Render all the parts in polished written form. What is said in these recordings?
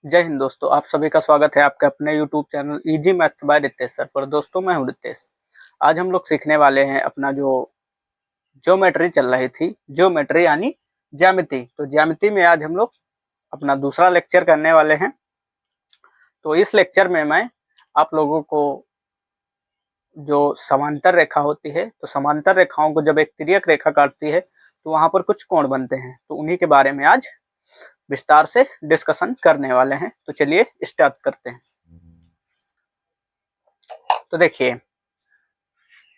जय हिंद दोस्तों, आप सभी का स्वागत है आपके अपने YouTube channel easy maths by Ritesh sir पर। दोस्तों मैं हूं रितेश। आज हम लोग सीखने वाले हैं अपना जो ज्योमेट्री चल रही थी, ज्योमेट्री यानी ज्यामिति। तो ज्यामिति में आज हम लोग अपना दूसरा लेक्चर करने वाले हैं। तो इस लेक्चर में मैं आप लोगों को जो समांतर रेखा होती है, तो समांतर रेखाओं को जब एक तिर्यक रेखा काटती है तो वहां पर कुछ कोण बनते हैं, तो उन्हीं के बारे में आज विस्तार से डिस्कशन करने वाले हैं। तो चलिए स्टार्ट करते हैं। तो देखिए,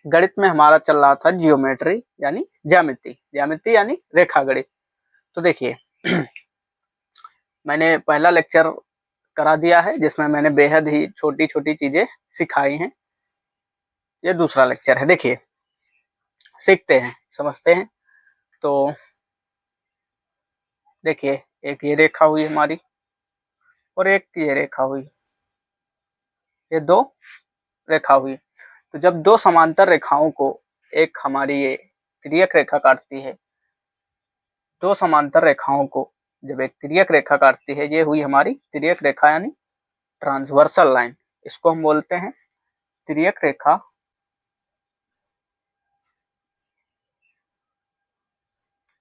गणित में हमारा चल रहा था जियोमेट्री यानी ज्यामिति, ज्यामिति यानी रेखा गणित। तो देखिए मैंने पहला लेक्चर करा दिया है जिसमें मैंने बेहद ही छोटी छोटी चीजें सिखाई हैं। ये दूसरा लेक्चर है। देखिए सीखते हैं, समझते हैं। तो देखिए, एक ये रेखा हुई हमारी और एक ये रेखा हुई, ये दो रेखा हुई। तो जब दो समांतर रेखाओं को एक हमारी ये तिर्यक रेखा काटती है, दो समांतर रेखाओं को जब एक तिर्यक रेखा काटती है, ये हुई हमारी तिर्यक रेखा यानी ट्रांसवर्सल लाइन। इसको हम बोलते हैं तिर्यक रेखा,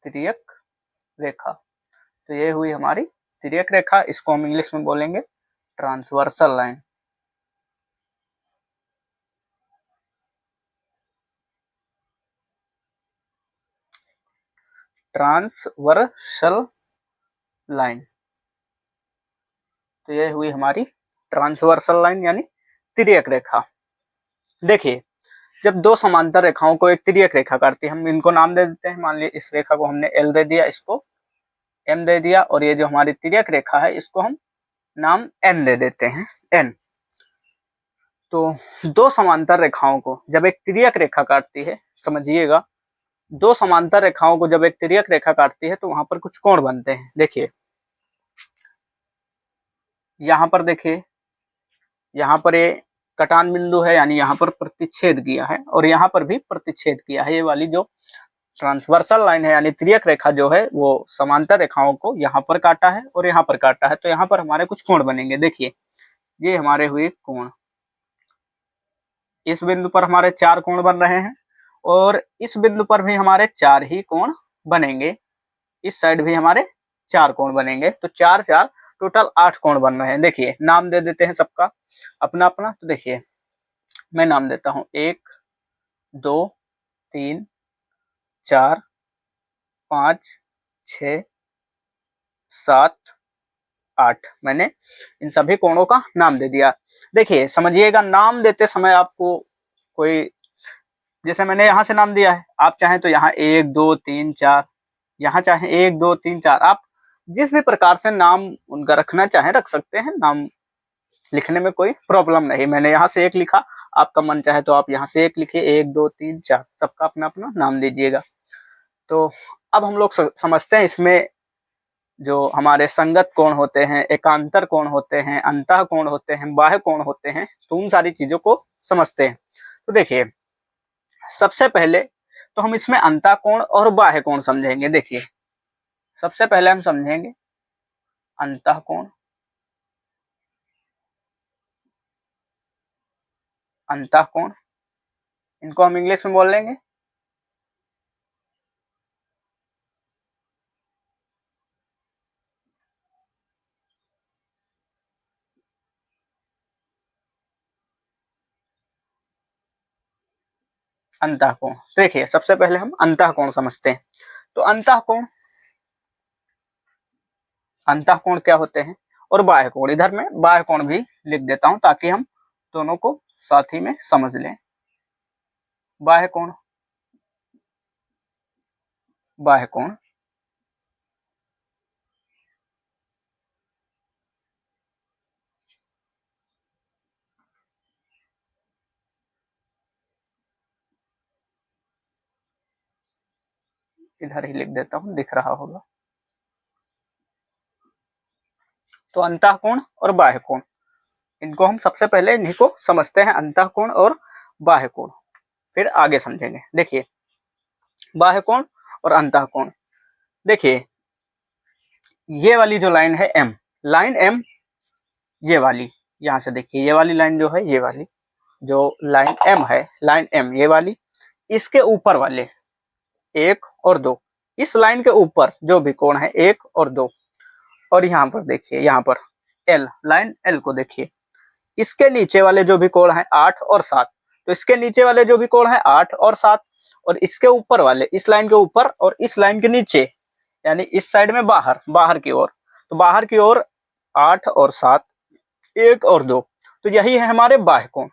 तिर्यक रेखा। तो ये हुई हमारी तिर्यक रेखा, इसको हम इंग्लिश में बोलेंगे ट्रांसवर्सल लाइन। ट्रांसवर्सल लाइन, तो ये हुई हमारी ट्रांसवर्सल लाइन यानी तिर्यक रेखा। देखिए, जब दो समांतर रेखाओं को एक तिर्यक रेखा काटती है, हम इनको नाम दे देते हैं। मान लीजिए इस रेखा को हमने एल दे दिया, इसको एम दे दिया, और ये जो हमारी तिर्यक रेखा है इसको हम नाम एन दे देते हैं, एन। तो दो समांतर रेखाओं को जब एक तिर्यक रेखा काटती है, समझिएगा, दो समांतर रेखाओं को जब एक तिर्यक रेखा काटती है तो वहां पर कुछ कोण बनते हैं। देखिए यहाँ पर, देखिए यहाँ पर ये कटान बिंदु है, यानी यहाँ पर प्रतिच्छेद किया है, और यहाँ पर भी प्रतिच्छेद किया है। ये वाली जो ट्रांसवर्सल लाइन है यानी तिर्यक रेखा जो है वो समांतर रेखाओं को यहाँ पर काटा है और यहाँ पर काटा है। तो यहाँ पर हमारे कुछ कोण बनेंगे। देखिए ये हमारे हुए कोण, इस बिंदु पर हमारे चार कोण बन रहे हैं, और इस बिंदु पर भी हमारे चार ही कोण बनेंगे। इस साइड भी हमारे चार कोण बनेंगे। तो चार चार टोटल 8 कोण बन रहे हैं। देखिए नाम दे देते हैं सबका अपना अपना। तो देखिए मैं नाम देता हूं 1 2 3 4 5 6 7 8, मैंने इन सभी कोणों का नाम दे दिया। देखिए समझिएगा, नाम देते समय आपको कोई, जैसे मैंने यहाँ से नाम दिया है, आप चाहें तो यहाँ 1 2 3 4, यहाँ चाहे 1 2 3 4, आप जिस भी प्रकार से नाम उनका रखना चाहे रख सकते हैं। नाम लिखने में कोई प्रॉब्लम नहीं। मैंने यहाँ से 1 लिखा, आपका मन चाहे तो आप यहाँ से 1 लिखिए, 1 2 3 4, सबका अपना अपना नाम दीजिएगा। तो अब हम लोग समझते हैं इसमें जो हमारे संगत कोण होते हैं, एकांतर कोण होते हैं, अंतः कोण होते हैं, बाह्य कोण होते हैं, तो उन सारी चीजों को समझते हैं। तो देखिए सबसे पहले तो हम इसमें अंतः कोण और बाह्य कोण समझेंगे। देखिए सबसे पहले हम समझेंगे अंतः कोण, अंतः कोण, इनको हम इंग्लिश में बोल लेंगे अंतः कोण। देखिए सबसे पहले हम अंतः कोण समझते हैं। तो अंतः कोण, अंतः कोण क्या होते हैं, और बाह्य कोण, इधर मैं बाह्य कोण भी लिख देता हूं ताकि हम दोनों को साथ ही में समझ लें। बाह्य कोण, बाह्य कोण, इधर ही लिख देता हूं, दिख रहा होगा। तो अंतः कोण और बाह्य कोण, इनको हम सबसे पहले इन्हीं को समझते हैं, अंतः कोण और बाह्य कोण, फिर आगे समझेंगे। देखिए बाह्य कोण और अंतः कोण, देखिए ये वाली जो लाइन है एम, लाइन एम ये वाली, यहाँ से देखिए ये वाली लाइन जो है, ये वाली जो लाइन एम है, लाइन एम ये वाली, इसके ऊपर वाले 1 और 2, इस लाइन के ऊपर जो भी कोण है 1 और 2, और यहाँ पर देखिए, यहाँ पर एल, लाइन एल को देखिए, इसके नीचे वाले जो भी कोण है 8 और 7, तो इसके नीचे वाले जो भी कोण है 8 और 7, और इसके ऊपर वाले, इस लाइन के ऊपर और इस लाइन के नीचे, यानी इस साइड में बाहर, बाहर की ओर, तो बाहर की ओर 8 और 7, 1 और 2, तो यही है हमारे बाह्य कोण।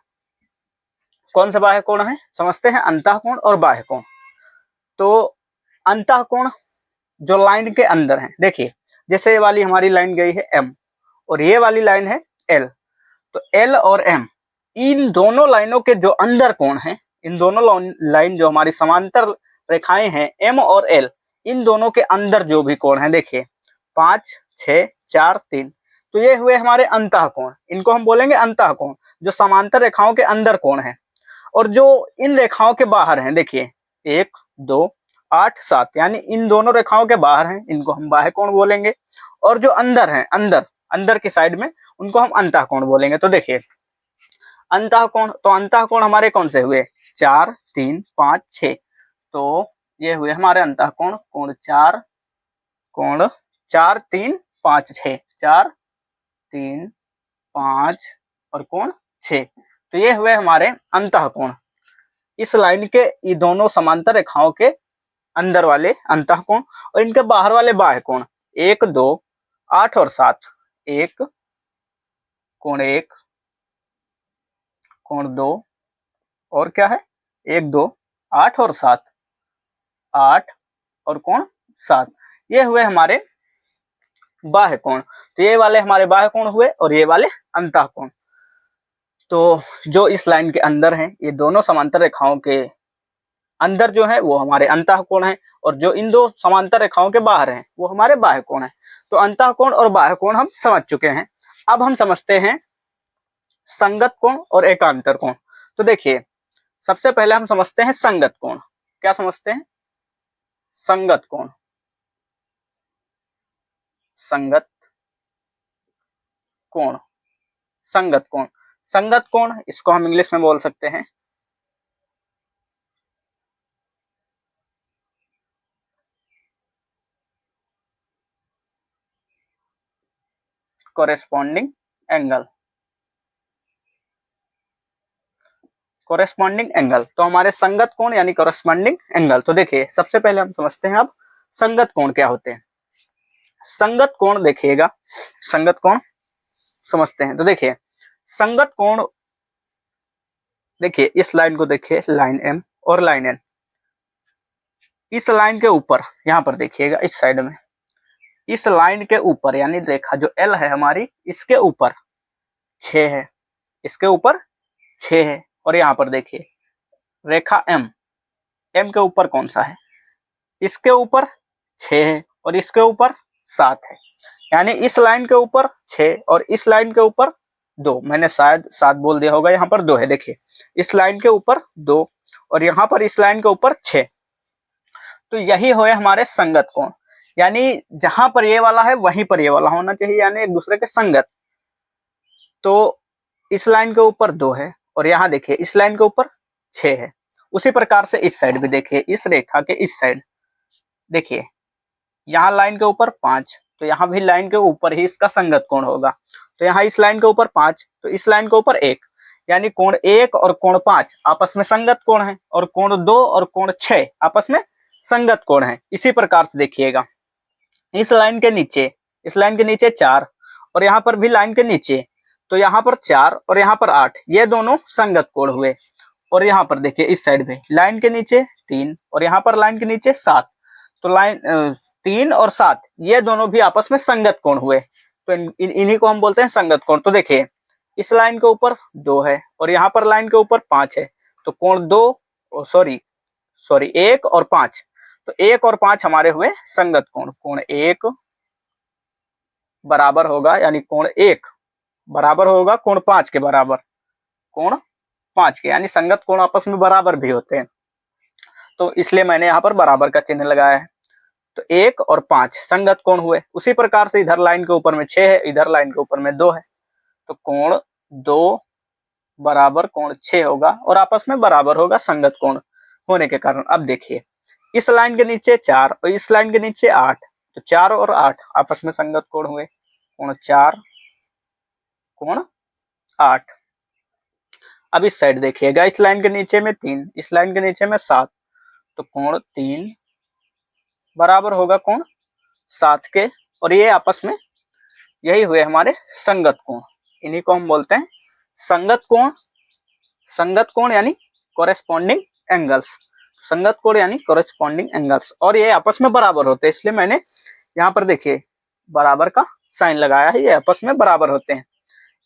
कौन सा बाह्य कोण है, समझते हैं, अंतः कोण और बाह्य कोण। तो अंतः कोण जो लाइन के अंदर है, देखिए जैसे ये वाली हमारी लाइन गई है एम और ये वाली लाइन है एल, तो एल और एम, इन दोनों लाइनों के जो अंदर कोण है, इन दोनों लाइन जो हमारी समांतर रेखाएं हैं एम और एल, इन दोनों के अंदर जो भी कोण है, देखिए 5, 6, 4, 3, तो ये हुए हमारे अंतः कोण, इनको हम बोलेंगे अंतः कोण, जो समांतर रेखाओं के अंदर कोण है। और जो इन रेखाओं के बाहर हैं, देखिए 1, 2, 8, 7, यानी इन दोनों रेखाओं के बाहर हैं, इनको हम बाह्य कोण बोलेंगे। और जो अंदर हैं, अंदर अंदर की साइड में, उनको हम अंतः कोण बोलेंगे। तो देखिए अंतः कोण, तो अंतः कोण हमारे कौन से हुए, 4, 3, 5, 6, तो ये हुए हमारे अंतः कोण, कोण 4, 3, 5, 6, 4, 3, 5 और कोण 6, तो ये हुए हमारे अंतः कोण, इस लाइन के ये दोनों समांतर रेखाओं के अंदर वाले अंतः कोण। और इनके बाहर वाले बाह्य कोण 1, 2, 8 और 7, 1, कोण 1, कोण 2, और क्या है 1, 2, 8 और 7, 8 और कोण 7, ये हुए हमारे बाह्य कोण। तो ये वाले हमारे बाह्य कोण हुए और ये वाले अंतः कोण। तो जो इस लाइन के अंदर हैं, ये दोनों समांतर रेखाओं के अंदर जो है वो हमारे अंतः कोण है, और जो इन दो समांतर रेखाओं के बाहर हैं वो हमारे बाह्य कोण है। तो अंतः कोण और बाह्य कोण हम समझ चुके हैं। अब हम समझते हैं संगत कोण और एकांतर कोण। तो देखिए सबसे पहले हम समझते हैं संगत कोण। क्या समझते हैं, संगत कोण, संगत कोण, संगत कोण, संगत कोण, इसको हम इंग्लिश में बोल सकते हैं कोरेस्पॉन्डिंग एंगल, कोरेस्पॉन्डिंग एंगल। तो हमारे संगत कोण यानी कोरेस्पॉन्डिंग एंगल। तो देखिए सबसे पहले हम समझते हैं अब संगत कोण क्या होते हैं। संगत कोण देखिएगा, संगत कोण समझते हैं। तो देखिए संगत कोण, देखिए इस लाइन को देखिए, लाइन एम और लाइन एन, इस लाइन के ऊपर, यहां पर देखिएगा इस साइड में, इस लाइन के ऊपर यानी रेखा जो एल है हमारी, इसके ऊपर 6 है, इसके ऊपर 6 है, और यहाँ पर देखिए रेखा एम, एम के ऊपर कौन सा है, इसके ऊपर 6 है और इसके ऊपर 7 है, यानी इस लाइन के ऊपर 6 और इस लाइन के ऊपर 2, मैंने शायद 7 बोल दिया होगा, यहाँ पर 2 है, देखिए इस लाइन के ऊपर 2 और यहाँ पर इस लाइन के ऊपर 6, तो यही हुए हमारे संगत कोण, यानी जहां पर ये वाला है वहीं पर ये वाला होना चाहिए, यानी एक दूसरे के संगत। तो इस लाइन के ऊपर 2 है और यहाँ देखिए इस लाइन के ऊपर 6 है। उसी प्रकार से इस साइड भी देखिए, इस रेखा के इस साइड देखिए, यहाँ लाइन के ऊपर 5, तो यहाँ भी लाइन के ऊपर ही इसका संगत कोण होगा। तो यहाँ इस लाइन के ऊपर 5, तो इस लाइन के ऊपर 1, यानी कोण 1 और कोण 5 आपस में संगत कोण है, और कोण 2 और कोण 6 आपस में संगत कोण है। इसी प्रकार से देखिएगा इस लाइन के नीचे, इस लाइन के नीचे 4 और यहाँ पर भी लाइन के नीचे, तो यहाँ पर 4 और यहाँ पर 8, ये दोनों संगत कोण हुए। और यहाँ पर देखिए इस साइड में लाइन के नीचे 3 और यहाँ पर लाइन के नीचे 7, तो लाइन 3 और 7 ये दोनों भी आपस में संगत कोण हुए। तो इन्हीं को हम बोलते हैं संगत कोण। तो देखिए इस लाइन के ऊपर 2 है और यहाँ पर लाइन के ऊपर 5 है, तो कोण 2 सॉरी 1 और 5, तो 1 और 5 हमारे हुए संगत कोण। कोण 1 बराबर होगा, यानी कोण 1 बराबर होगा कोण 5 के बराबर, कोण 5 के, यानी संगत कोण आपस में बराबर भी होते हैं, तो इसलिए मैंने यहाँ पर बराबर का चिन्ह लगाया है। तो 1 और 5 संगत कोण हुए। उसी प्रकार से इधर लाइन के ऊपर में 6 है, इधर लाइन के ऊपर में 2 है, तो कोण 2 बराबर कोण 6 होगा और आपस में बराबर होगा संगत कोण होने के कारण। अब देखिए इस लाइन के नीचे 4 और इस लाइन के नीचे 8, तो 4 और 8 आपस में संगत कोण हुए, कोण 4 कोण 8। अब इस साइड देखिएगा, इस लाइन के नीचे में 3, इस लाइन के नीचे में 7, तो कोण 3 बराबर होगा कोण 7 के, और ये आपस में यही हुए हमारे संगत कोण। इन्हीं को हम बोलते हैं संगत कोण। संगत कोण यानी कोरेस्पॉन्डिंग एंगल्स, संगत कोण यानी कोरेस्पॉन्डिंग एंगल्स, और ये आपस में बराबर होते हैं, इसलिए मैंने यहाँ पर देखिए बराबर का साइन लगाया है, ये आपस में बराबर होते हैं।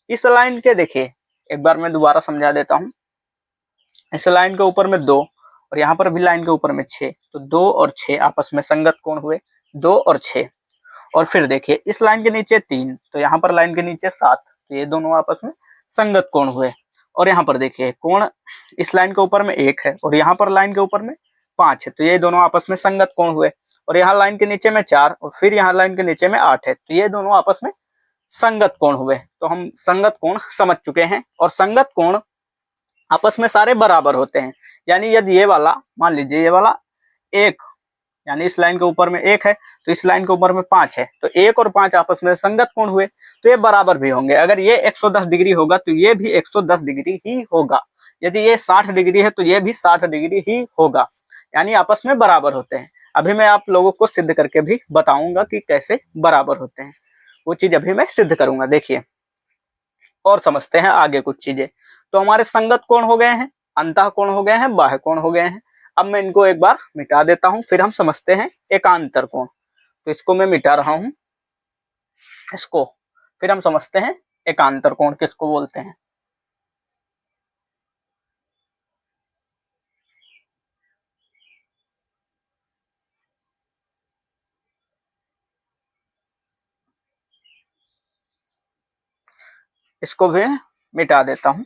इस लाइन के देखिए एक बार मैं दोबारा समझा देता हूँ। इस लाइन के ऊपर में 2 और यहाँ पर भी लाइन के ऊपर में 6, तो 2 और 6 आपस में संगत कोण हुए, 2 और 6। और फिर देखिए इस लाइन के नीचे 3, तो यहाँ पर लाइन के नीचे 7, तो ये दोनों आपस में संगत कोण हुए। और यहाँ पर देखिए कोण इस लाइन के ऊपर में 1 है और यहाँ पर लाइन के ऊपर में 5 है, तो ये दोनों आपस में संगत कोण हुए। और यहाँ लाइन के नीचे में 4 और फिर यहाँ लाइन के नीचे में 8 है, तो ये दोनों आपस में संगत कोण हुए। तो हम संगत कोण समझ चुके हैं। और संगत कोण आपस में सारे बराबर होते हैं, यानी यदि ये वाला मान लीजिए ये वाला 1, यानी इस लाइन के ऊपर में 1 है तो इस लाइन के ऊपर में 5 है, तो 1 और 5 आपस में संगत कोण हुए, तो ये बराबर भी होंगे। अगर ये 110 डिग्री होगा तो ये भी 110 डिग्री ही होगा, यदि ये 60 डिग्री है तो ये भी 60 डिग्री ही होगा, यानी आपस में बराबर होते हैं। अभी मैं आप लोगों को सिद्ध करके भी बताऊंगा कि कैसे बराबर होते हैं, वो चीज अभी मैं सिद्ध करूंगा। देखिए और समझते हैं आगे कुछ चीजें। तो हमारे संगत कोण हो गए हैं, अंतः कोण हो गए हैं, बाह्य कोण हो गए हैं। अब मैं इनको एक बार मिटा देता हूं, फिर हम समझते हैं एकांतर कोण। तो इसको मैं मिटा रहा हूं, इसको, फिर हम समझते हैं एकांतर कोण किसको बोलते हैं। इसको भी मिटा देता हूं,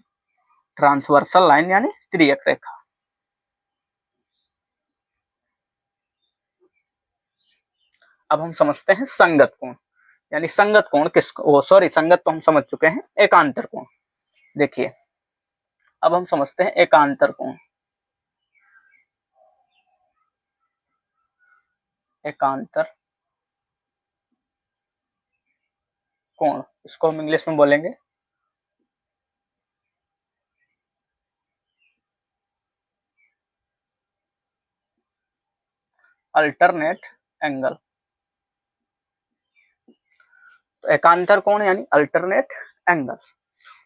ट्रांसवर्सल लाइन यानी त्रियक रेखा। अब हम समझते हैं संगत कोण, यानी संगत कोण किसको, सॉरी संगत तो हम समझ चुके हैं, एकांतर कोण। देखिए अब हम समझते हैं एकांतर कोण। एकांतर कोण, इसको हम इंग्लिश में बोलेंगे अल्टरनेट एंगल। तो एकांतर कोण यानी अल्टरनेट एंगल।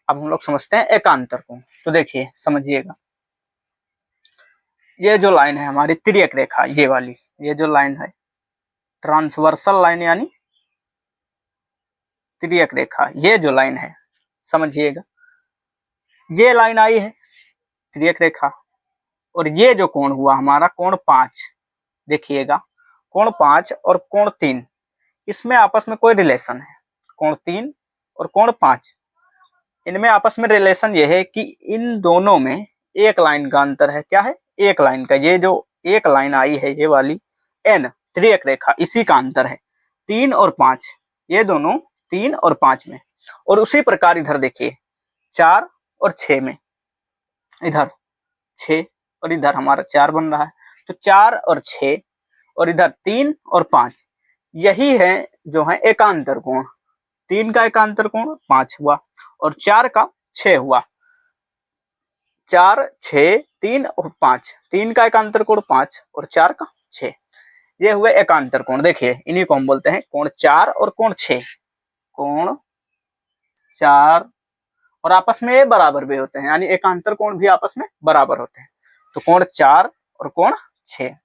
अब हम लोग समझते हैं एकांतर कोण। तो देखिए समझिएगा, ये जो लाइन है हमारी तिर्यक रेखा, ये वाली, ये जो लाइन है ट्रांसवर्सल लाइन यानी तिर्यक रेखा, ये जो लाइन है समझिएगा, ये लाइन आई है तिर्यक रेखा, और ये जो कोण हुआ हमारा कोण 5, देखिएगा कोण 5 और कोण 3, इसमें आपस में कोई रिलेशन है। कोण 3 और कोण 5, इनमें आपस में रिलेशन ये है कि इन दोनों में एक लाइन का अंतर है। क्या है? एक लाइन का। ये जो एक लाइन आई है ये वाली एन त्रियक रेखा, इसी का अंतर है 3 और 5, ये दोनों 3 और 5 में। और उसी प्रकार इधर देखिए 4 और 6 में, इधर 6 और इधर हमारा 4 बन रहा है, तो 4 और 6 और इधर 3 और 5, यही है जो है एकांतर कोण। 3 का एकांतर कोण 5 हुआ और 4 का 6 हुआ। 4 6 3 और 5, 3 का एकांतर कोण 5 और 4 का 6, ये हुए एकांतर कोण। देखिए इन्हीं को हम बोलते हैं कोण 4 और कोण 6। कोण 4 और आपस में ये बराबर भी होते हैं, यानी एकांतर कोण भी आपस में बराबर होते हैं। तो कोण 4 और कोण 6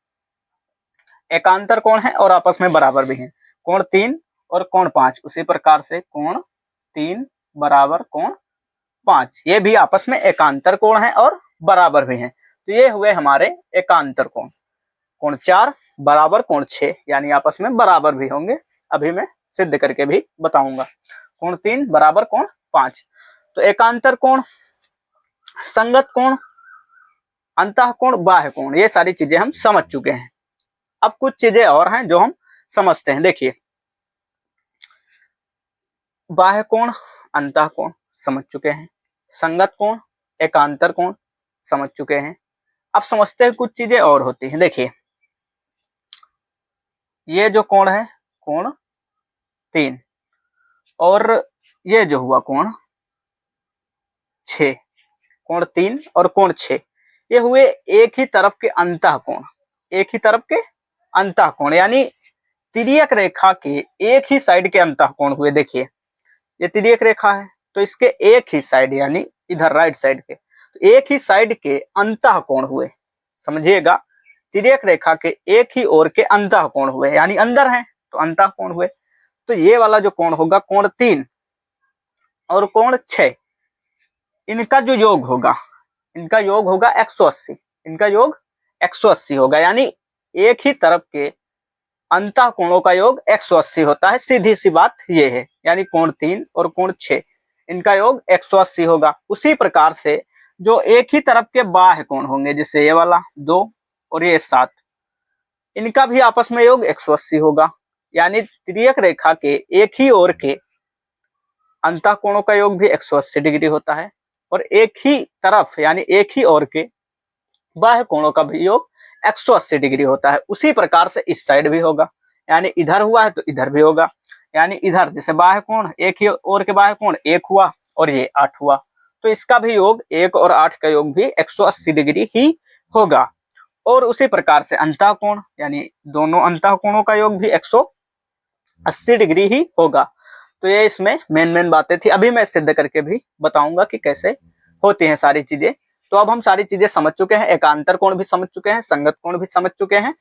एकांतर कोण है और आपस में बराबर भी हैं। कोण 3 और कोण 5 उसी प्रकार से कोण 3 बराबर कोण 5, ये भी आपस में एकांतर कोण है और बराबर भी हैं। तो ये हुए हमारे एकांतर कोण। कोण 4 बराबर कोण 6, यानी आपस में बराबर भी होंगे, अभी मैं सिद्ध करके भी बताऊंगा। कोण 3 बराबर कोण 5। तो एकांतर कोण, संगत कोण, अंतः कोण, बाह्य कोण, ये सारी चीजें हम समझ चुके हैं। अब कुछ चीजें और हैं जो हम समझते हैं। देखिए बाह्य कोण, अंतः कोण, समझ चुके हैं, संगत कोण, एकांतर कोण समझ चुके हैं। अब समझते हैं कुछ चीजें और होती हैं। देखिए ये जो कोण है कोण 3 और ये जो हुआ कोण 6, कोण 3 और कोण 6 ये हुए एक ही तरफ के अंतः कोण, एक ही तरफ के अंतः कोण यानी तिर्यक रेखा के एक ही साइड के अंतः कोण हुए। देखिए ये तिर्यक रेखा है तो इसके एक ही साइड यानी इधर राइट साइड के, तो एक ही साइड के अंतः कोण हुए। समझिएगा, तिर्यक रेखा के एक ही ओर के अंतः कोण हुए यानी अंदर है तो अंतः कोण हुए। तो ये वाला जो कोण होगा कोण 3 और कोण 6 इनका जो योग होगा, इनका योग होगा 180, इनका योग 180 होगा यानी एक ही तरफ के अंतः कोणों का योग 180 होता है। सीधी सी बात ये है, यानी कोण 3 और कोण 6 इनका योग 180 होगा। उसी प्रकार से जो एक ही तरफ के बाह्य कोण होंगे जैसे ये वाला 2 और ये 7 इनका भी आपस में योग 180 होगा यानी तिर्यक रेखा के एक ही ओर के अंतः कोणों का योग भी 180 डिग्री होता है और एक ही तरफ यानी एक ही ओर के बाह्य कोणों का भी योग 180 डिग्री होता है। उसी प्रकार से इस साइड भी होगा, यानी इधर हुआ है तो इधर भी होगा, यानी इधर जैसे बाह्य कोण एक ही ओर के बाह्य कोण 1 हुआ और ये 8 हुआ तो इसका भी योग 1 और 8 का योग भी 180 डिग्री ही होगा। और उसी प्रकार से अंतः कोण यानी दोनों अंतः कोणों का योग भी 180 डिग्री ही होगा। तो ये इसमें मेन बातें थी। अभी मैं सिद्ध करके भी बताऊंगा कि कैसे होती हैं सारी चीजें। तो अब हम सारी चीजें समझ चुके हैं, एकांतर कोण भी समझ चुके हैं, संगत कोण भी समझ चुके हैं।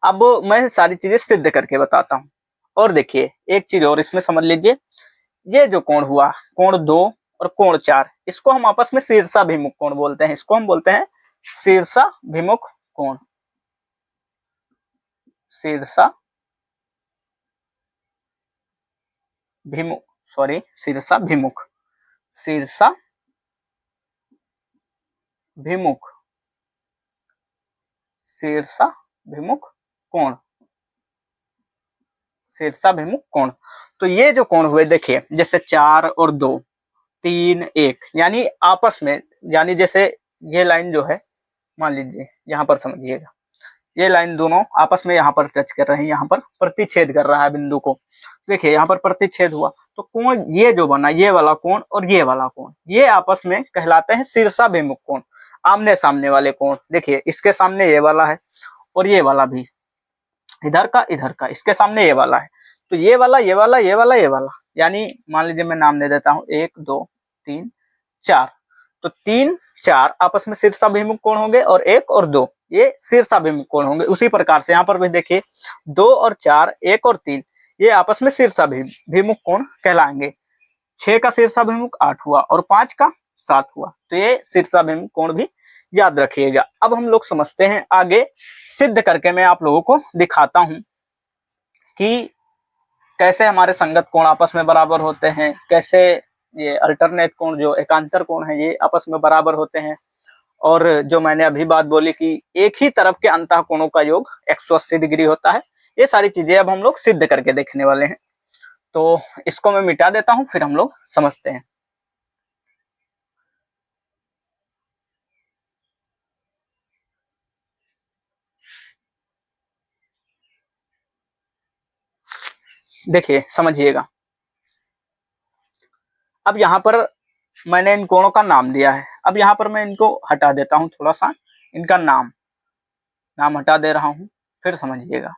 अब मैं सारी चीजें सिद्ध करके बताता हूं। और देखिए एक चीज और इसमें समझ लीजिए, ये जो कोण हुआ कोण 2 और कोण 4 इसको हम आपस में शीर्षाभिमुख कोण बोलते हैं, इसको हम बोलते हैं शीर्षाभिमुख कोण, शीर्षाभिमुख शीर्षाभिमुख शीर्षाभिमुख कोण, शीर्षाभिमुख कोण। तो ये जो कोण हुए देखिए जैसे 4 और 2 3 1 यानी आपस में, यानी जैसे ये लाइन जो है मान लीजिए यहाँ पर समझिएगा, ये लाइन दोनों आपस में यहाँ पर टच कर रहे हैं, यहाँ पर प्रतिच्छेद कर रहा है बिंदु को। देखिए यहाँ पर प्रतिच्छेद हुआ तो कोण ये जो बना ये वाला कोण और ये वाला कोण ये आपस में कहलाते हैं शीर्षाभिमुख कोण, आमने सामने वाले कोण। देखिए इसके सामने ये वाला है और ये वाला भी, इधर का इसके सामने ये वाला है, तो ये वाला ये वाला ये वाला ये वाला, यानी मान लीजिए मैं नाम दे देता हूँ 1 2 3 4, तो 3 4 आपस में शीर्षाभिमुख कोण होंगे और 1 और 2 ये शीर्षाभिमुख कोण होंगे। उसी प्रकार से यहाँ पर भी देखिए 2 और 4 1 और 3 ये आपस में शीर्षाभिमुख कोण कहलाएंगे। 6 का शीर्षाभिमुख 8 हुआ और 5 का 7 हुआ, तो ये शीर्षाभिमुख कोण भी याद रखिएगा। अब हम लोग समझते हैं आगे, सिद्ध करके मैं आप लोगों को दिखाता हूं कि कैसे हमारे संगत कोण आपस में बराबर होते हैं, कैसे ये अल्टरनेट कोण जो एकांतर कोण है ये आपस में बराबर होते हैं, और जो मैंने अभी बात बोली कि एक ही तरफ के अंतः कोणों का योग 180 डिग्री होता है, ये सारी चीजें अब हम लोग सिद्ध करके देखने वाले हैं। तो इसको मैं मिटा देता हूं फिर हम लोग समझते हैं। देखिए समझिएगा, अब यहाँ पर मैंने इन कोणों का नाम दिया है, अब यहाँ पर मैं इनको हटा देता हूँ, थोड़ा सा इनका नाम हटा दे रहा हूँ, फिर समझिएगा।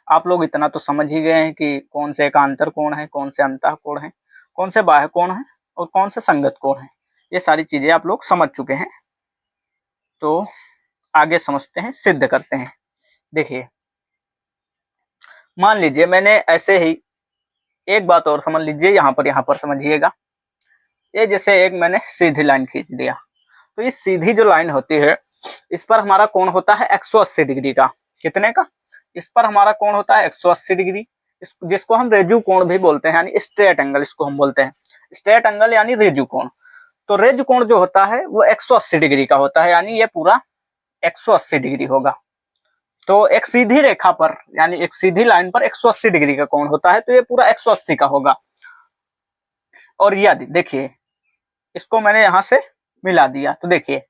आप लोग इतना तो समझ ही गए हैं कि कौन से एकांतर कोण है, कौन से अंतः कोण है, कौन से बाह्य कोण है और कौन से संगत कोण है, ये सारी चीजें आप लोग समझ चुके हैं। तो आगे समझते हैं, सिद्ध करते हैं। देखिए मान लीजिए मैंने ऐसे ही, एक बात और समझ लीजिए, यहाँ पर समझिएगा, ये जैसे एक मैंने सीधी लाइन खींच दिया, तो इस सीधी जो लाइन होती है इस पर हमारा कोण होता है 180 डिग्री का। कितने का? इस पर हमारा कोण होता है 180 डिग्री, जिसको हम रेजू कोण भी बोलते हैं, यानी स्ट्रेट एंगल इसको हम बोलते हैं, स्ट्रेट एंगल यानी रेजू कोण। तो रेजू कोण जो होता है वो 180 डिग्री का होता है, यानी ये पूरा 180 डिग्री होगा। तो एक सीधी रेखा पर यानी एक सीधी लाइन पर 180 डिग्री का कोण होता है, तो ये पूरा 180 का होगा। और यदि देखिए इसको मैंने यहाँ से मिला दिया तो देखिए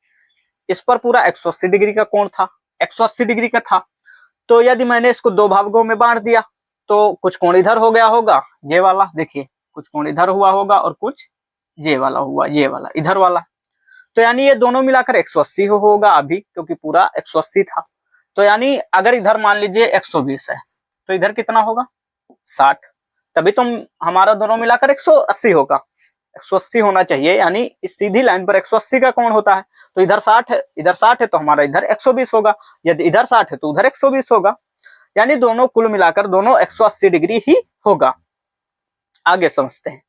इस पर पूरा 180 डिग्री का कोण था, 180 डिग्री का था। तो यदि मैंने इसको दो भागों में बांट दिया तो कुछ कोण इधर हो गया होगा, ये वाला देखिए, कुछ कोण इधर हुआ होगा और कुछ ये वाला हुआ, ये वाला इधर वाला। तो यानी ये दोनों मिलाकर 180 होगा अभी, क्योंकि पूरा 180 था। तो यानी अगर इधर मान लीजिए 120 है तो इधर कितना होगा 60, तभी तो हमारा दोनों मिलाकर 180 होगा, 180 होना चाहिए। यानी इस सीधी लाइन पर 180 का कोण होता है। तो इधर 60 है, इधर 60 है तो हमारा इधर 120 होगा, यदि इधर 60 है तो उधर 120 होगा। यानी दोनों कुल मिलाकर दोनों 180 डिग्री ही होगा। आगे समझते हैं।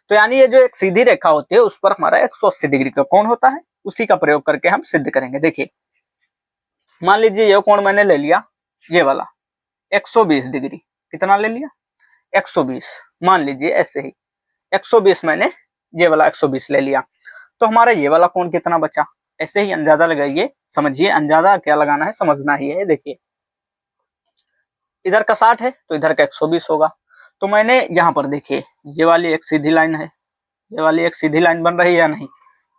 तो यानी ये जो एक सीधी रेखा होती है उस पर हमारा 180 डिग्री का कोण होता है, उसी का प्रयोग करके हम सिद्ध करेंगे। देखिए मान लीजिए ये कोण मैंने ले लिया ये वाला 120 डिग्री, कितना ले लिया 120, मान लीजिए ऐसे ही 120 मैंने ये वाला 120 ले लिया, तो हमारा ये वाला कोण कितना बचा, ऐसे ही अंदाजा लगाइए, समझिए अंदाजा क्या लगाना है समझना ही है। देखिए इधर का 60 है तो इधर का 120 होगा। तो मैंने यहाँ पर देखिए ये वाली एक सीधी लाइन है, ये वाली एक सीधी लाइन बन रही है या नहीं,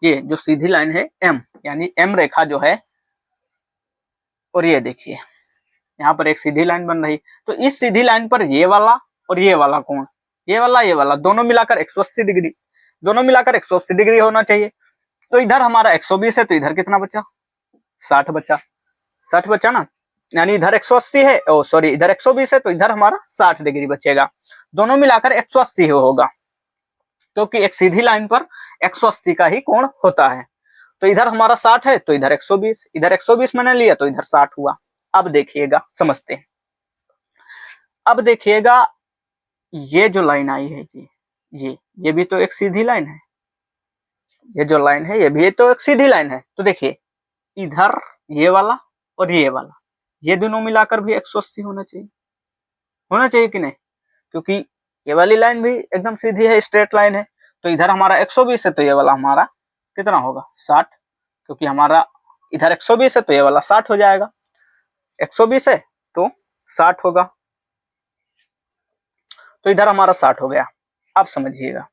ये जो सीधी लाइन है एम, यानी एम रेखा जो है, और ये देखिए यहाँ पर एक सीधी लाइन बन रही। तो इस सीधी लाइन पर ये वाला और ये वाला कोण, ये वाला दोनों मिलाकर 180 डिग्री, दोनों मिलाकर 180 डिग्री होना चाहिए। तो इधर हमारा 120 है तो इधर कितना बचा 60 बचा, 60 बचा ना, यानी इधर 180 है, ओ सॉरी इधर 120 है तो इधर हमारा 60 डिग्री बचेगा, दोनों मिलाकर 180 होगा, क्योंकि एक सीधी लाइन पर 180 का ही कोण होता है। तो इधर हमारा 60 है तो इधर 120, इधर 120 मैंने लिया तो इधर 60 हुआ। अब देखिएगा समझते हैं। अब देखिएगा ये जो लाइन आई है ये भी तो एक सीधी लाइन है, ये जो लाइन है ये भी तो एक सीधी लाइन है। तो देखिए इधर ये वाला और ये वाला, ये दोनों मिलाकर भी 180 होना चाहिए, होना चाहिए कि नहीं, क्योंकि ये वाली लाइन भी एकदम सीधी है, स्ट्रेट लाइन है। तो इधर हमारा 120 है तो ये वाला हमारा कितना होगा 60, क्योंकि हमारा इधर 120 है तो ये वाला 60 हो जाएगा, 120 है तो 60 होगा, तो इधर हमारा 60 हो गया। अब समझिएगा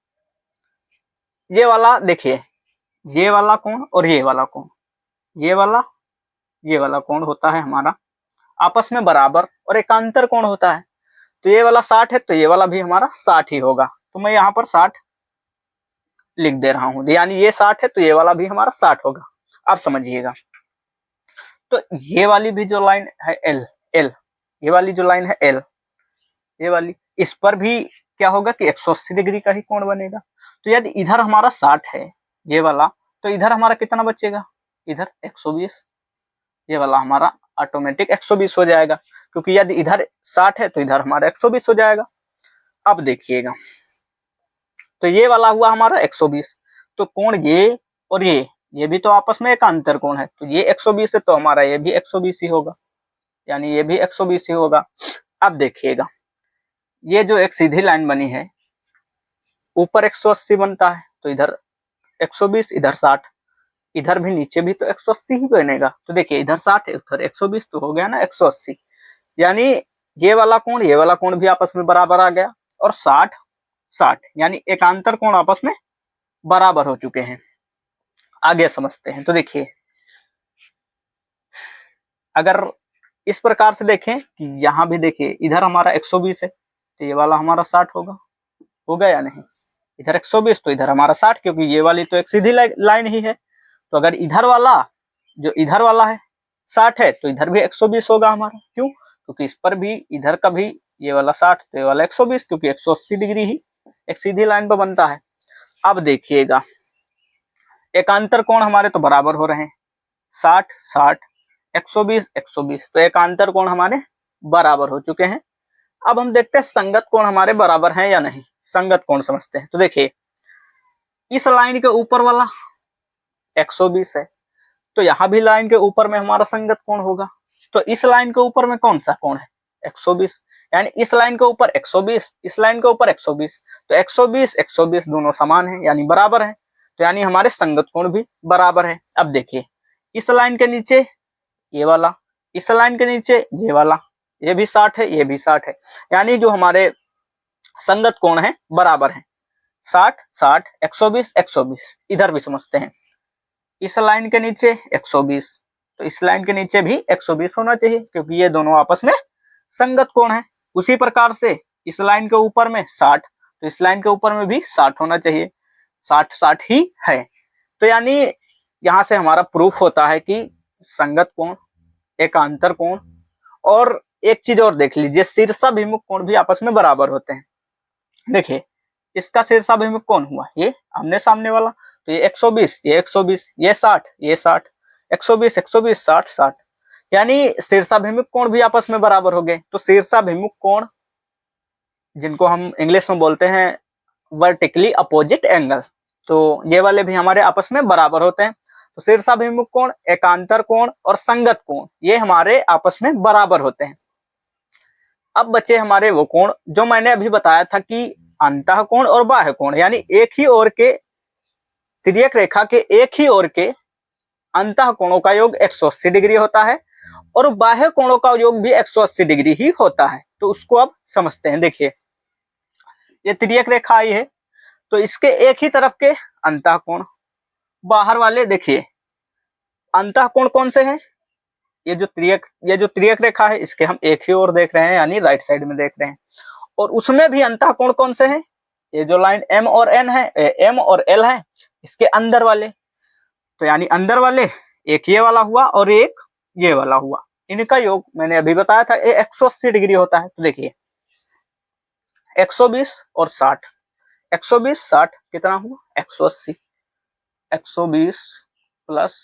ये वाला देखिए, ये वाला कोण और ये वाला कोण, ये वाला कोण होता है हमारा आपस में बराबर और एकांतर कोण होता है। तो ये वाला 60 है तो ये वाला भी हमारा 60 ही होगा, तो मैं यहाँ पर 60 लिख दे रहा हूं, यानी ये 60 है तो ये वाला भी हमारा 60 होगा। अब समझिएगा तो ये वाली भी जो लाइन है एल, ये वाली जो लाइन है एल, ये वाली, इस पर भी क्या होगा कि 180 डिग्री का ही कोण बनेगा। तो यदि इधर हमारा 60 है ये वाला, तो इधर हमारा कितना बचेगा, इधर 120, ये वाला हमारा ऑटोमेटिक 120 हो जाएगा, क्योंकि यदि इधर 60 है तो इधर हमारा 120 हो जाएगा। अब देखिएगा तो ये वाला हुआ हमारा 120, तो कोण ये और ये भी तो आपस में एक अंतर कोण है, तो ये 120 है तो हमारा ये भी 120 ही होगा, यानी ये भी 120 ही होगा। अब देखिएगा ये जो एक सीधी लाइन बनी है ऊपर 180 बनता है तो इधर 120, इधर 60, इधर भी नीचे भी तो 180 ही बनेगा। तो देखिए इधर 60 है उधर 120 तो हो गया ना 180, यानी ये वाला कोण भी आपस में बराबर आ गया, और 60 यानी एकांतर कोण आपस में बराबर हो चुके हैं। आगे समझते हैं। तो देखिए अगर इस प्रकार से देखें कि यहाँ भी देखिए इधर हमारा 120 है तो ये वाला हमारा 60 होगा या नहीं, इधर 120 तो इधर हमारा 60, क्योंकि ये वाली तो एक सीधी लाइन ही है। तो अगर इधर वाला जो इधर वाला है 60 है तो इधर भी 120 होगा हमारा, क्यों, क्योंकि इस पर भी इधर का भी ये वाला 60 तो ये वाला 120, क्योंकि 180 डिग्री ही एक सीधी लाइन पर बनता है। अब देखिएगा एकांतर कोण हमारे तो बराबर हो रहे हैं, 60 120 तो एकांतर कोण हमारे बराबर हो चुके हैं। अब हम देखते हैं संगत कोण हमारे बराबर हैं या नहीं, संगत कोण समझते हैं। तो देखिए इस लाइन के ऊपर वाला 120 है तो यहाँ भी लाइन के ऊपर में हमारा संगत कोण होगा। तो इस लाइन के ऊपर में कौन सा कोण है 120, यानी इस लाइन के ऊपर 120, इस लाइन के ऊपर 120, तो 120 दोनों समान है यानी बराबर है, तो यानी हमारे संगत कोण भी बराबर है। अब देखिए इस लाइन के नीचे ये वाला, इस लाइन के नीचे ये वाला, ये भी 60 है ये भी 60 है, यानी जो हमारे संगत कोण है बराबर है। 60 60 120 120, इधर भी समझते हैं। इस लाइन के नीचे 120, तो इस लाइन के नीचे भी 120 होना चाहिए, क्योंकि ये दोनों आपस में संगत कोण है। उसी प्रकार से इस लाइन के ऊपर में 60, तो इस लाइन के ऊपर में भी 60 होना चाहिए, 60 60 ही है। तो यानी यहां से हमारा प्रूफ होता है कि संगत कोण, एकांतर कोण, और एक चीज और देख लीजिए, शीर्षाभिमुख कोण भी आपस में बराबर होते हैं। देखिए इसका शीर्षाभिमुख कोण हुआ ये आमने सामने वाला, तो ये 120, ये 120, ये 60, ये 60, 120 120 60 60, यानी शीर्षाभिमुख कोण भी आपस में बराबर हो गए। तो शीर्षाभिमुख कोण, जिनको हम इंग्लिश में बोलते हैं वर्टिकली अपोजिट एंगल, तो ये वाले भी हमारे आपस में बराबर होते हैं। तो शीर्षाभिमुख कोण, एकांतर कोण और संगत कोण, ये हमारे आपस में बराबर होते हैं। अब बचे हमारे वो कोण जो मैंने अभी बताया था कि अंतः कोण और बाह्य कोण, यानी एक ही ओर के तिर्यक रेखा के एक ही ओर के अंतः कोणों का योग 180 डिग्री होता है और बाह्य कोणों का योग भी 180 डिग्री ही होता है। तो उसको अब समझते हैं। देखिए ये तिर्यक रेखा आई है, तो इसके एक ही तरफ के अंतः कोण, बाहर वाले देखिए अंतः कोण कौन से हैं, ये जो तिर्यक रेखा है इसके हम एक ही ओर देख रहे हैं, यानी राइट साइड में देख रहे हैं। और उसमें भी अंतः कोण कौन से हैं, ये जो लाइन M और N है, M और L है, इसके अंदर वाले, तो यानी अंदर वाले एक ये वाला हुआ और एक ये वाला हुआ, इनका योग मैंने अभी बताया था ये 180 डिग्री होता है। तो देखिए 120 और 60, 120 60 कितना हुआ 180, 120 प्लस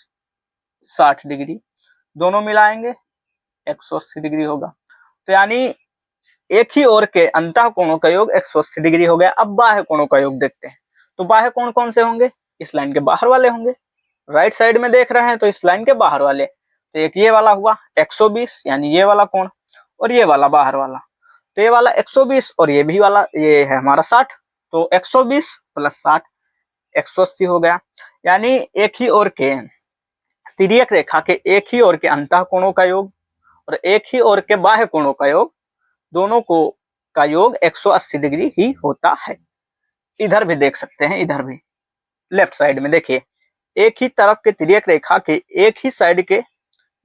60 डिग्री, दोनों मिलाएंगे 180 डिग्री होगा। तो यानी एक ही ओर के अंतः कोणों का योग 180 डिग्री हो गया। अब बाह्य कोणों का योग देखते हैं। तो बाह्य कोण कौन से होंगे, इस लाइन के बाहर वाले होंगे, राइट साइड में देख रहे हैं तो इस लाइन के बाहर वाले। तो एक ये वाला हुआ 120, यानी ये वाला कोण, और ये वाला बाहर वाला, तो ये वाला 120 और ये भी वाला, ये है हमारा 60, तो 120 प्लस 60 180 हो गया। यानी एक ही ओर के तिर्यक रेखा के एक ही ओर के अंतः कोणों का योग और एक ही ओर के बाह्य कोणों का योग, दोनों को का योग 180 डिग्री ही होता है। इधर भी देख सकते हैं, इधर भी लेफ्ट साइड में देखिए एक ही तरफ के तिर्यक रेखा के एक ही साइड के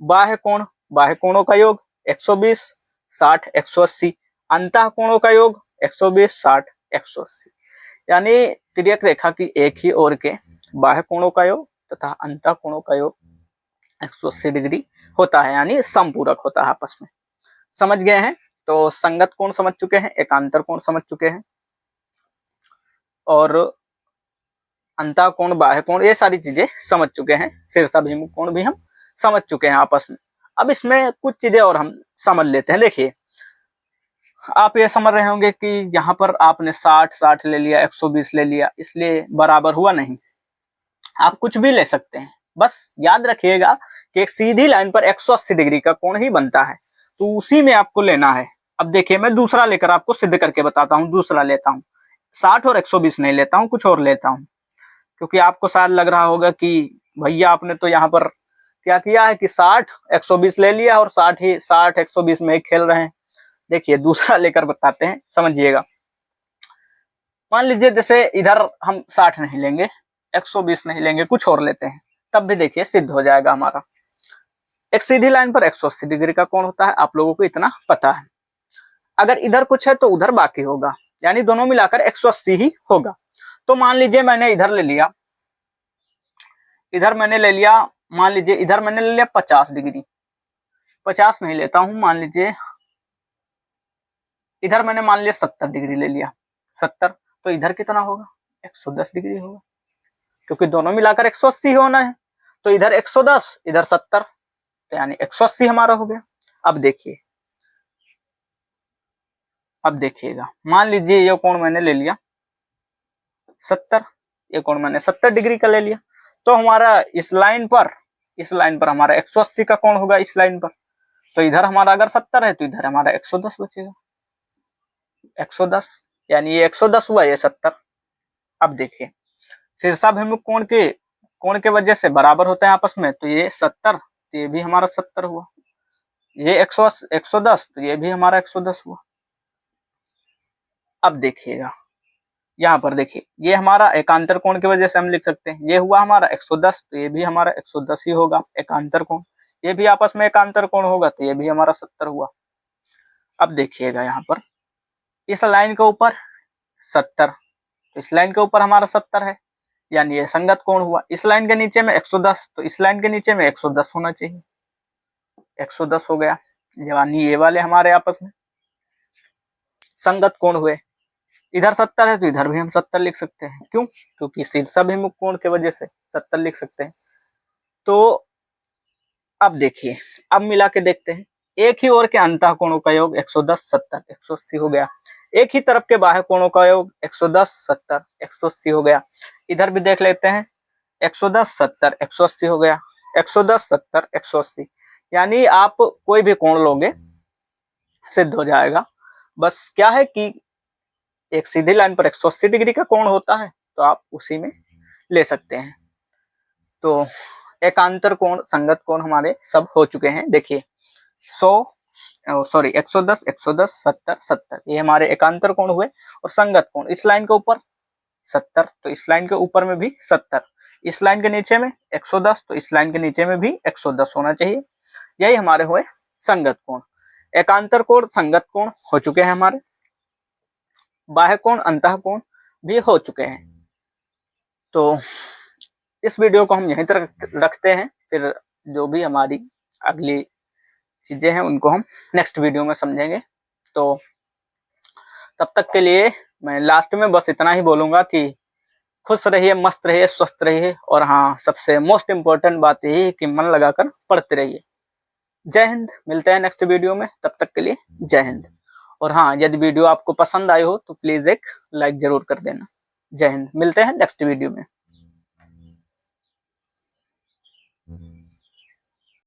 बाह्य कोणों का योग 120 60 180, अंतः कोणों का योग 120 60 180, यानी तिर्यक रेखा की एक ही ओर के बाह्य कोणों का योग तथा अंतः कोणों का योग 180 डिग्री होता है, यानी समपूरक होता है आपस में। समझ गए हैं? तो संगत कोण समझ चुके हैं, एकांतर कोण समझ चुके हैं, और अंतः कोण बाह्य कोण ये सारी चीजें समझ चुके हैं, शीर्षाभिमुख कोण भी हम समझ चुके हैं आपस में। अब इसमें कुछ चीजें और हम समझ लेते हैं। देखिए आप ये समझ रहे होंगे कि यहाँ पर आपने 60 60 ले लिया, 120 ले लिया, इसलिए बराबर हुआ नहीं। आप कुछ भी ले सकते हैं, बस याद रखिएगा कि एक सीधी लाइन पर 180 डिग्री का कोण ही बनता है, तो उसी में आपको लेना है। अब देखिए मैं दूसरा लेकर आपको सिद्ध करके बताता हूँ। दूसरा लेता हूँ, 60 और 120 नहीं लेता हूँ, कुछ और लेता हूँ, क्योंकि आपको शायद लग रहा होगा कि भैया आपने तो यहाँ पर क्या किया है कि 60 120 ले लिया और 60 120 में ही खेल रहे हैं। देखिए दूसरा लेकर बताते हैं, समझिएगा। मान लीजिए जैसे इधर हम 60 नहीं लेंगे, 120 नहीं लेंगे, कुछ और लेते हैं, तब भी देखिए सिद्ध हो जाएगा हमारा। एक सीधी लाइन पर 180 डिग्री का कोण होता है, आप लोगों को इतना पता है। अगर इधर कुछ है तो उधर बाकी होगा, यानी दोनों मिलाकर 180 ही होगा। तो मान लीजिए मैंने इधर ले लिया, मान लीजिए इधर मैंने ले लिया 50 डिग्री, 50 नहीं लेता हूं, मान लीजिए इधर मैंने मान लिया 70 डिग्री ले लिया, 70, तो इधर कितना होगा 110 डिग्री होगा, क्योंकि दोनों मिलाकर 180 होना है। तो इधर 110 इधर 70, तो यानी 180 हमारा हो गया। अब देखिएगा मान लीजिए ये कोण मैंने ले लिया 70, ये कोण मैंने 70 डिग्री का ले लिया, तो हमारा इस लाइन पर हमारा 180 का कोण होगा इस लाइन पर। तो इधर हमारा अगर 70 है तो इधर हमारा 110 बचेगा, 110, यानी ये 110 हुआ, ये 70। अब देखिए शीर्षाभिमुख कोण के वजह से बराबर होते हैं आपस में, तो ये 70, तो ये भी हमारा 70 हुआ, ये 110, तो ये भी हमारा 110 हुआ। अब देखिएगा यहाँ पर देखिए ये हमारा एकांतर कोण की वजह से हम लिख सकते हैं, ये हुआ हमारा 110, तो ये भी हमारा 110 ही होगा एकांतर कोण। ये भी आपस में एकांतर कोण होगा, तो ये भी हमारा 70 हुआ। अब देखिएगा यहाँ पर इस लाइन के ऊपर 70, तो इस लाइन के ऊपर हमारा 70 है, यानी ये संगत कोण हुआ। इस लाइन के नीचे में 110, तो इस लाइन के नीचे में 110 होना चाहिए, 110 हो गया, यानी ये वाले हमारे आपस में संगत कोण हुए। इधर 70 है तो इधर भी हम 70 लिख सकते हैं, क्यों? क्योंकि शीर्षाभिमुख कोण की वजह से 70 लिख सकते हैं। तो अब देखिए, अब मिला के देखते हैं, एक ही ओर के अंतः कोणों का योग 110 70 180 हो गया, एक ही तरफ के बाह्य कोणों का योग 110 70 180 हो गया। इधर भी देख लेते हैं, 110 70 180 हो गया, 110 70 180, यानी आप कोई भी कोण लोगे सिद्ध हो जाएगा। बस क्या है कि एक सीधी लाइन पर 180 डिग्री का कोण होता है, तो आप उसी में ले सकते हैं। तो एकांतर कोण संगत कोण हमारे सब हो चुके हैं। देखिए 110 110 70 70 ये हमारे एकांतर कोण हुए, और संगत कोण इस लाइन के ऊपर 70, तो इस लाइन के ऊपर में भी 70, इस लाइन के नीचे में 110, तो इस लाइन के नीचे में भी 110 होना चाहिए। यही हमारे हुए संगत कोण। एकांतर कोण संगत कोण हो चुके हैं हमारे, बाह्य कोण अंतः कोण भी हो चुके हैं। तो इस वीडियो को हम यहीं तक रखते हैं, फिर जो भी हमारी अगली चीजें हैं उनको हम नेक्स्ट वीडियो में समझेंगे। तो तब तक के लिए मैं लास्ट में बस इतना ही बोलूंगा कि खुश रहिए, मस्त रहिए, स्वस्थ रहिए, और हाँ सबसे मोस्ट इम्पोर्टेंट बात यही है कि मन लगाकर पढ़ते रहिए। जय हिंद, मिलते हैं नेक्स्ट वीडियो में, तब तक के लिए जय हिंद। और हाँ, यदि वीडियो आपको पसंद आई हो तो प्लीज एक लाइक जरूर कर देना। जय हिंद, मिलते हैं नेक्स्ट वीडियो में।